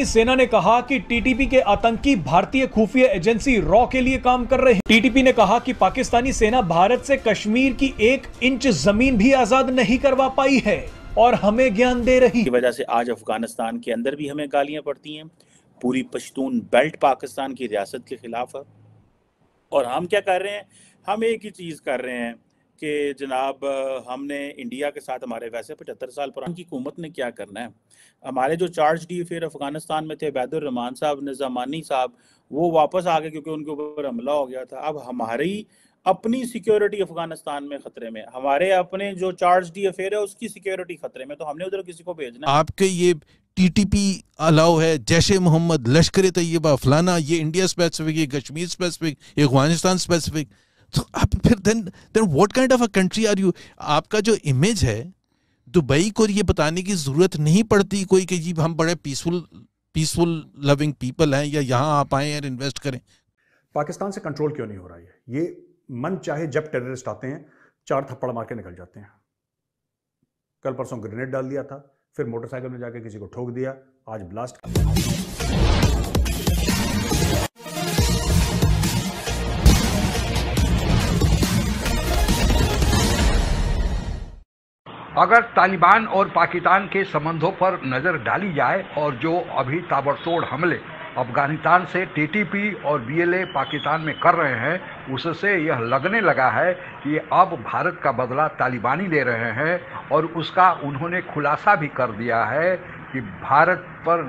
पाकिस्तानी सेना ने कहा कि टीटीपी के आतंकी भारतीय खुफिया एजेंसी रॉ के लिए काम कर रहे हैं। टीटीपी ने कहा कि पाकिस्तानी सेना भारत से कश्मीर की 1 इंच जमीन भी आजाद नहीं करवा पाई है और हमें ज्ञान दे रही है। की वजह से आज अफगानिस्तान के अंदर भी हमें गालियां पड़ती हैं। पूरी पश्तून बेल्ट पाकिस्तान की रियासत के खिलाफ है और हम क्या कर रहे हैं, हम एक ही चीज़ कर रहे हैं कि जनाब हमने इंडिया के साथ हमारे वैसे 75 साल पुरानी की हुकूमत ने क्या करना है। हमारे जो चार्ज डी फिर अफगानिस्तान में थे अबैदुर रहमान साहब, निज़ामानी साहब, वो वापस आ गए क्योंकि उनके ऊपर हमला हो गया था। अब हमारी अपनी सिक्योरिटी अफगानिस्तान में खतरे में, हमारे अपने जो चार्ज डी अफेयर है उसकी सिक्योरिटी खतरे में, तो हमने उधर किसी को भेजना है। आपके ये टीटीपी अलाउ है, जैश ए मोहम्मद, लश्कर ए तैयबा, फलाना, ये इंडिया स्पेसिफिक, ये कश्मीर स्पेसिफिक, ये अफगानिस्तान स्पेसिफिक, तो आप फिर then what kind of a country are you? आपका जो इमेज है, दुबई को ये बताने की जरूरत नहीं पड़ती कोई कि जी हम बड़े पीसफुल लविंग पीपल हैं या यहाँ आप आए और इन्वेस्ट करें। पाकिस्तान से कंट्रोल क्यों नहीं हो रहा है? ये मन चाहे जब टेररिस्ट आते हैं 4 थप्पड़ मार के निकल जाते हैं। कल परसों ग्रेनेड डाल दिया था, फिर मोटरसाइकिल में जाके किसी को ठोक दिया, आज ब्लास्ट कर दिया। अगर तालिबान और पाकिस्तान के संबंधों पर नज़र डाली जाए और जो अभी ताबड़तोड़ हमले अफगानिस्तान से टीटीपी और बीएलए पाकिस्तान में कर रहे हैं, उससे यह लगने लगा है कि अब भारत का बदला तालिबानी ले रहे हैं। और उसका उन्होंने खुलासा भी कर दिया है कि भारत पर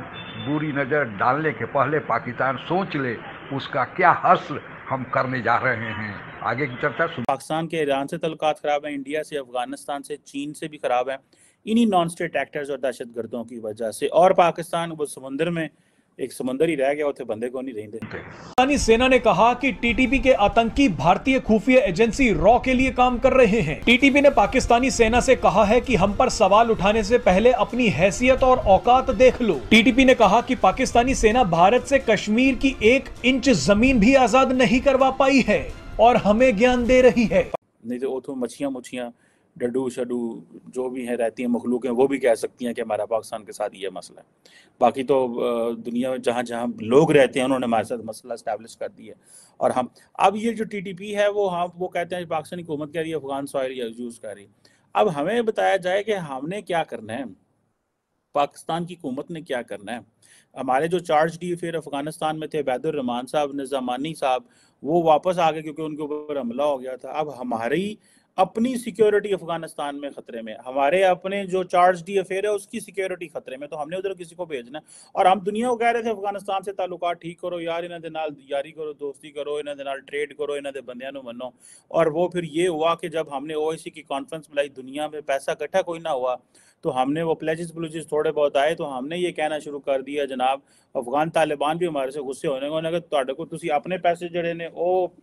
बुरी नज़र डालने के पहले पाकिस्तान सोच ले उसका क्या हश्र हम करने जा रहे हैं। आगे की चर्चा। पाकिस्तान के ईरान से तल्लुकात खराब हैं, इंडिया से, अफगानिस्तान से, चीन से भी खराब हैं, इन्हीं नॉन स्टेट एक्टर्स और दहशतगर्दों की वजह से। और पाकिस्तान वो समुद्र में एक समुंदर ही रह गया, उसे बंदे को नहीं रहते। पाकिस्तानी सेना ने कहा कि टीटीपी के आतंकी भारतीय खुफिया एजेंसी रॉ के लिए काम कर रहे हैं। टीटीपी ने पाकिस्तानी सेना से कहा है कि हम पर सवाल उठाने से पहले अपनी हैसियत और औकात देख लो। टीटीपी ने कहा कि पाकिस्तानी सेना भारत से कश्मीर की 1 इंच जमीन भी आजाद नहीं करवा पाई है और हमें ज्ञान दे रही है। नहीं तो वो तो मच्छियाँ डडू शडू जो भी हैं रहती हैं मखलूक हैं, वो भी कह सकती हैं कि हमारा पाकिस्तान के साथ ये मसला है। बाकी तो दुनिया में जहाँ जहाँ लोग रहते हैं उन्होंने हमारे साथ मसला इस्टेब्लिश कर दिया। और हम अब ये जो टीटीपी है वो कहते हैं पाकिस्तानी हुकूमत कह रही है अफगान सॉइल यूज़ कर रही है। अब हमें बताया जाए कि हमने क्या करना है, पाकिस्तान की हुकूमत ने क्या करना है। हमारे जो चार्ज डी फिर अफगानिस्तान में थे अबैदुर रहमान साहब, निज़ामानी साहब, वो वापस आ गए क्योंकि उनके ऊपर हमला हो गया था। अब हमारी अपनी सिक्योरिटी अफगानिस्तान में खतरे में, हमारे अपने जो चार्ज डी अफेयर है उसकी सिक्योरिटी खतरे में, तो हमने उधर किसी को भेजना। और हम दुनिया को कह रहे थे अफगानिस्तान से ताल्लुकात ठीक करो यार, इन्होंने नाल यारी करो, दोस्ती करो, इन्होंने नाल ट्रेड करो, इन्होंने बंदियां नु मनो। और वो फिर ये हुआ कि जब हमने ओआईसी की कॉन्फ्रेंस बुलाई, दुनिया में पैसा इकट्ठा कोई ना हुआ, तो हमने वो प्लेजेस थोड़े बहुत आए तो हमने ये कहना शुरू कर दिया जनाब अफगान तालिबान भी हमारे से गुस्से होने को ਤੁਹਾਡੇ ਕੋਲ ਤੁਸੀਂ अपने पैसे ਜਿਹੜੇ ਨੇ ਉਹ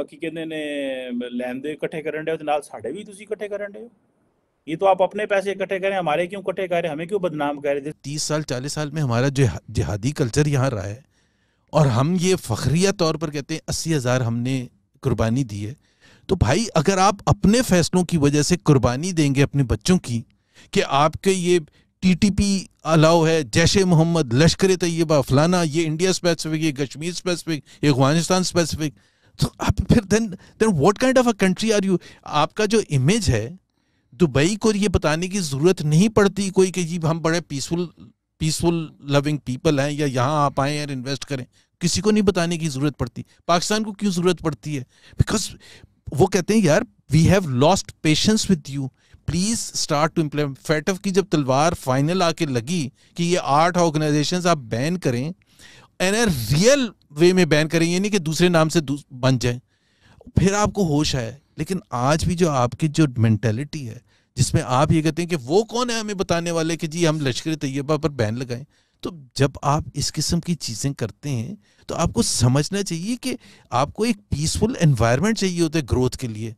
ਕੀ ਕਹਿੰਦੇ ਨੇ ਲੈਣ ਦੇ ਇਕੱਠੇ ਕਰਨ ਦੇ, ਨਾਲ ਸਾਡੇ ਵੀ ਤੁਸੀਂ ਇਕੱਠੇ ਕਰਨ ਦੇ। ये तो आप अपने पैसे इकट्ठे करें, हमारे क्यों इकट्ठे करें, हमें क्यों बदनाम करें। 30 साल 40 साल में हमारा जो जिहादी कल्चर यहाँ रहा है और हम ये फखरिया तौर पर कहते हैं 80,000 हमने कुर्बानी दी है। तो भाई अगर आप अपने फैसलों की वजह से कुर्बानी देंगे अपने बच्चों की कि आपके ये टीटीपी अलाउ है, जैश ए मोहम्मद, लश्कर ए तैयबा, फलाना, ये इंडिया स्पेसिफिक, ये कश्मीर स्पेसिफिक, ये अफगानिस्तान स्पेसिफिक, तो आप फिर then what kind of a country are you? आपका जो इमेज है, दुबई को ये बताने की जरूरत नहीं पड़ती कोई कि जी हम बड़े पीसफुल लविंग पीपल हैं या यहाँ आप आए और इन्वेस्ट करें। किसी को नहीं बताने की जरूरत पड़ती। पाकिस्तान को क्यों जरूरत पड़ती है? बिकॉज वो कहते हैं यार we have lost patience with you, please start to implement. FATF की जब तलवार फाइनल आके लगी कि ये 8 ऑर्गेनाइजेशंस आप बैन करें एंड रियल वे में बैन करें, ये नहीं कि दूसरे नाम से बन जाए, फिर आपको होश आए। लेकिन आज भी जो आपकी जो मेंटेलिटी है जिसमें आप ये कहते हैं कि वो कौन है हमें बताने वाले कि जी हम लश्कर तैयबा पर बैन लगाएं, तो जब आप इस किस्म की चीज़ें करते हैं तो आपको समझना चाहिए कि आपको एक पीसफुल एनवायरनमेंट चाहिए होता है ग्रोथ के लिए।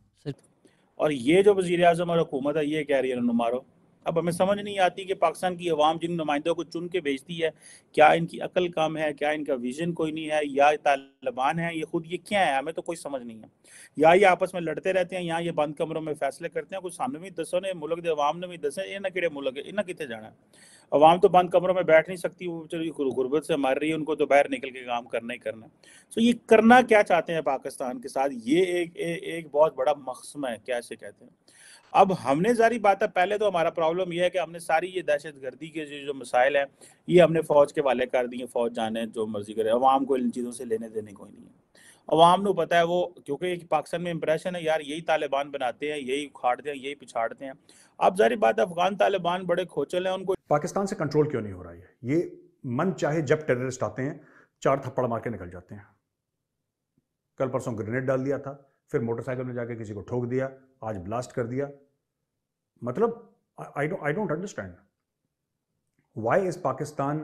और ये जो वज़ीर आज़म और हुकूमत है ये कह रही है इन्होंने मारो। अब हमें समझ नहीं आती कि पाकिस्तान की अवाम जिन नुमाइंदों को चुन के भेजती है, क्या इनकी अकल कम है, क्या इनका विजन कोई नहीं है, या तालिबान है, ये खुद ये क्या है, हमें तो कोई समझ नहीं है। या ये आपस में लड़ते रहते हैं, या ये बंद कमरों में फैसले करते हैं। कुछ सामने भी दसो ने मुल्क दे अवाम ने भी दसे इन्हें किहड़े मुल्क है, इन्हें कितने जाना है। अवाम तो बंद कमरों में बैठ नहीं सकती, वो बेचारी गुर्बत से मर रही है, उनको तो बाहर निकल के काम करना ही करना। सो ये करना क्या चाहते हैं पाकिस्तान के साथ, ये एक बहुत बड़ा मकसद है, कैसे कहते हैं। अब हमने जारी बात है, पहले तो हमारा प्रॉब्लम यह है कि हमने सारी ये दहशतगर्दी के जो मसाइल हैं ये हमने फौज के वाले कर दिए। फौज जाने जो मर्जी करे, अवाम को इन चीज़ों से लेने देने कोई नहीं है। अवाम को पता है वो, क्योंकि पाकिस्तान में इंप्रेशन है यार यही तालिबान बनाते हैं, यही उखाड़ते हैं, यही पिछाड़ते हैं। अब जारी बात है अफगान तालिबान बड़े खोचल हैं, उनको पाकिस्तान से कंट्रोल क्यों नहीं हो रहा है। ये मन चाहे जब टेररिस्ट आते हैं 4 थप्पड़ मार के निकल जाते हैं। कल परसों ग्रेनेड डाल दिया था, फिर मोटरसाइकिल में जाके किसी को ठोक दिया, आज ब्लास्ट कर दिया। मतलब I don't understand why is Pakistan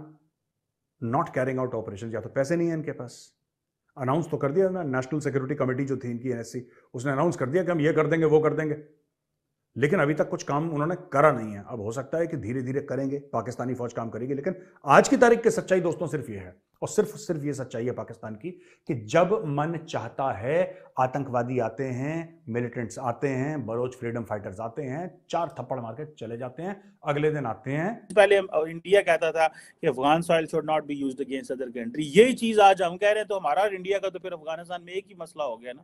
not carrying out operation. या तो पैसे नहीं है इनके पास, अनाउंस तो कर दिया ना, नेशनल सिक्योरिटी कमेटी जो थी इनकी NSC, उसने अनाउंस कर दिया कि हम ये कर देंगे वो कर देंगे, लेकिन अभी तक कुछ काम उन्होंने करा नहीं है। अब हो सकता है कि धीरे धीरे करेंगे, पाकिस्तानी फौज काम करेगी, लेकिन आज की तारीख की सच्चाई दोस्तों सिर्फ ये है, और सिर्फ ये सच्चाई है पाकिस्तान की, कि जब मन चाहता है आतंकवादी आते हैं, मिलिटेंट्स आते हैं, बलोच फ्रीडम फाइटर्स आते हैं, 4 थप्पड़ मार के चले जाते हैं, अगले दिन आते हैं। पहले इंडिया कहता था कि Afghan soil should not be used against other country, यही चीज आज हम कह रहे हैं। तो हमारा और इंडिया का तो फिर अफगानिस्तान में एक ही मसला हो गया ना।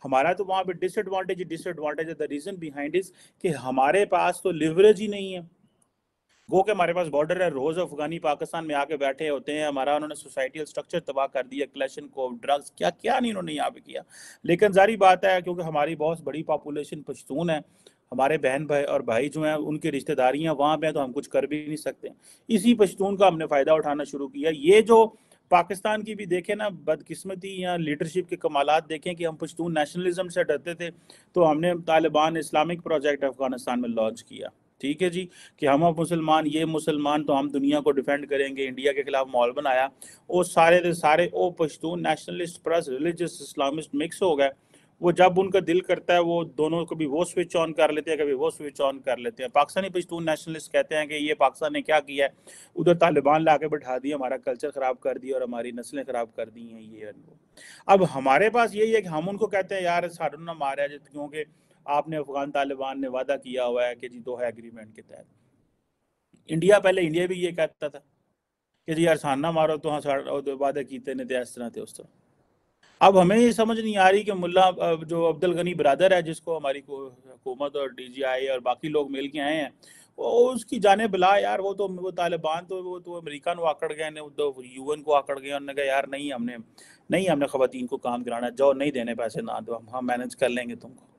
हमारा तो वहां पे डिसएडवांटेज है। द रीजन बिहाइंड इज कि हमारे पास तो लिवरेज ही नहीं है। गो के हमारे पास बॉर्डर है, रोज अफगानी पाकिस्तान में आके बैठे होते हैं, हमारा उन्होंने सोसाइटियल स्ट्रक्चर तबाह कर दिया, क्लैशन को ड्रग्स क्या क्या नहीं उन्होंने यहाँ पे किया। लेकिन जारी बात है क्योंकि हमारी बहुत बड़ी पॉपुलेशन पश्तून है, हमारे बहन भाई और भाई जो हैं उनकी रिश्तेदारियां वहाँ पे हैं, तो हम कुछ कर भी नहीं सकते। इसी पश्तून का हमने फ़ायदा उठाना शुरू किया। ये जो पाकिस्तान की भी देखें ना बदकिस्मती या लीडरशिप के कमालात देखें कि हम पश्तून नेशनलिज्म से डरते थे, तो हमने तालिबान इस्लामिक प्रोजेक्ट अफगानिस्तान में लॉन्च किया। ठीक है जी, कि हम अब मुसलमान, ये मुसलमान तो हम दुनिया को डिफेंड करेंगे, इंडिया के खिलाफ माहौल बनाया। वो सारे वो Pashtun nationalist plus religious Islamist mix हो गए। वो जब उनका दिल करता है वो दोनों कभी वो स्विच ऑन कर लेते हैं, कभी वो स्विच ऑन कर लेते हैं। पाकिस्तानी पश्तून नेशनलिस्ट कहते हैं कि ये पाकिस्तान ने क्या किया है, उधर तालिबान ला के बैठा दिया, हमारा कल्चर ख़राब कर दिया और हमारी नस्लें ख़राब कर दी हैं ये। अब हमारे पास यही है कि हम उनको कहते हैं यार साढ़ू ना मारा जाए, क्योंकि आपने अफगान तालिबान ने वादा किया हुआ है कि जी दोहा एग्रीमेंट के तहत। इंडिया भी ये कहता था कि जी यार साना मारो तो वादे कीते ने तो इस तरह थे उस तरह। अब हमें ये समझ नहीं आ रही कि मुल्ला जो अब्दुल गनी ब्रदर है, जिसको हमारी हुकूमत और DGI और बाकी लोग मिल के आए हैं, वो उसकी जाने बुला यार। वो तालिबान तो वो तो अमेरिका को आकड़ गए ने, UN को आकड़ गए। उन्होंने कहा यार नहीं हमने खवातीन को काम कराना, जाओ नहीं देने पैसे ना दो, हम मैनेज कर लेंगे तुमको।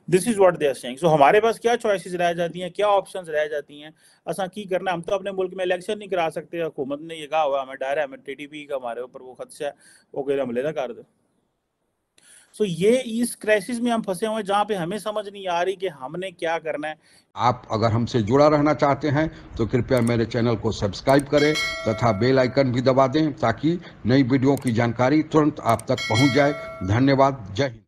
This is what they are saying. So हमारे पास क्या चॉइसेस रह जाती हैं, क्या ऑप्शंस रह जाती हैं, असा की करना। हम तो अपने मुल्क में इलेक्शन नहीं करा सकते, हुकूमत ने ये कहा हुआ हमें डर है, हमें TTP का हमारे ऊपर वो खदशा है, वो कह हमले ना कर दे। सो ये इस क्राइसिस में हम फंसे हुए हैं जहाँ पे हमें समझ नहीं आ रही कि हमने क्या करना है। आप अगर हमसे जुड़ा रहना चाहते हैं तो कृपया मेरे चैनल को सब्सक्राइब करें तथा बेल आइकन भी दबा दें, ताकि नई वीडियो की जानकारी तुरंत आप तक पहुंच जाए। धन्यवाद। जय हिंद।